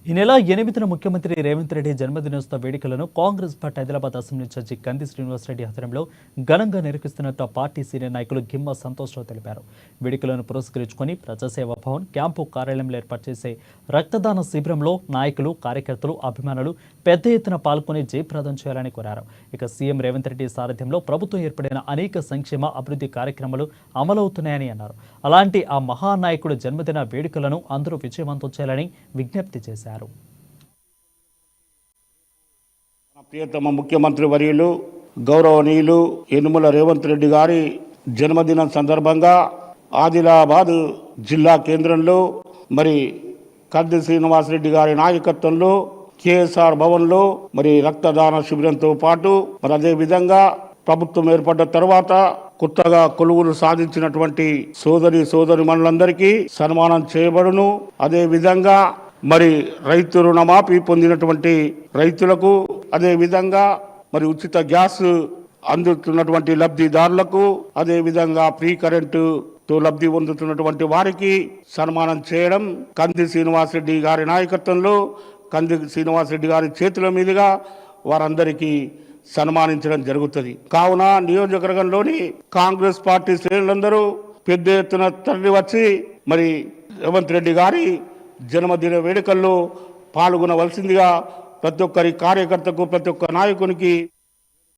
ఈ నెల 8న ముఖ్యమంత్రి రేవంత్ రెడ్డి జన్మదినోత్సవ వేడుకలను Congress party Hyderabad assembly incharge Kandi Srinivasa Reddy ఆధ్వర్యంలో ఘనంగా నిర్వహిస్తున్నట్టు పార్టీ సీనియర్ నాయకులు గిమ్మ సంతోష్రావు తెలిపారు. వేడుకలను పురస్కరించుకొని ప్రజాసేవ భవన్ క్యాంపు కార్యాలయంలో ఏర్పాటు చేసే రక్తదాన శిబిరంలో నాయకులు, కార్యకర్తలు, అభిమానులు పెద్ద ఎత్తున పాల్గొని జయప్రదం చేయాలని కోరారు. ఇక సీఎం రేవంత్ రెడ్డి సారథ్యంలో ప్రభుత్వం ఏర్పడిన అనేక సంక్షేమ అభివృద్ధి కార్యక్రమాలు అమలవుతున్నాయని అన్నారు. అలాంటి ఆ మహానాయకుడు జన్మదిన వేడుకలను అందరూ విజయవంతం చేయాలని విజ్ఞప్తి చేశారు. ప్రియతమ ముఖ్యమంత్రి వర్యులు గౌరవనీయులు యనుమల రేవంత్ రెడ్డి గారి జన్మదినం సందర్భంగా ఆదిలాబాద్ జిల్లా కేంద్రంలో మరి కంది శ్రీనివాసరెడ్డి గారి నాయకత్వంలో కేఎస్ఆర్ భవన్లో మరి రక్తదాన శిబిరంతో పాటు మరి అదే విధంగా ప్రభుత్వం ఏర్పడ్డ తర్వాత కొత్తగా కొలువులు సాధించినటువంటి సోదరిమణులందరికీ సన్మానం చేయబడును. అదే విధంగా మరి రైతు రుణమాఫీ పొందినటువంటి రైతులకు, అదే విధంగా మరి ఉచిత గ్యాస్ అందుతున్నటువంటి లబ్ధిదారులకు, అదే విధంగా ఫ్రీ కరెంటుతో లబ్ధి పొందుతున్నటువంటి వారికి సన్మానం చేయడం కంది శ్రీనివాసరెడ్డి గారి నాయకత్వంలో, కంది శ్రీనివాసరెడ్డి గారి చేతుల మీదుగా వారందరికీ సన్మానించడం జరుగుతుంది. కావున నియోజకవర్గంలోని కాంగ్రెస్ పార్టీ శ్రేణులందరూ పెద్ద ఎత్తున తరలి వచ్చి మరి రేవంత్ రెడ్డి గారి జన్మదిన వేడుకల్లో పాల్గొనవలసిందిగా ప్రతి ఒక్కరి కార్యకర్తకు, ప్రతి ఒక్క నాయకునికి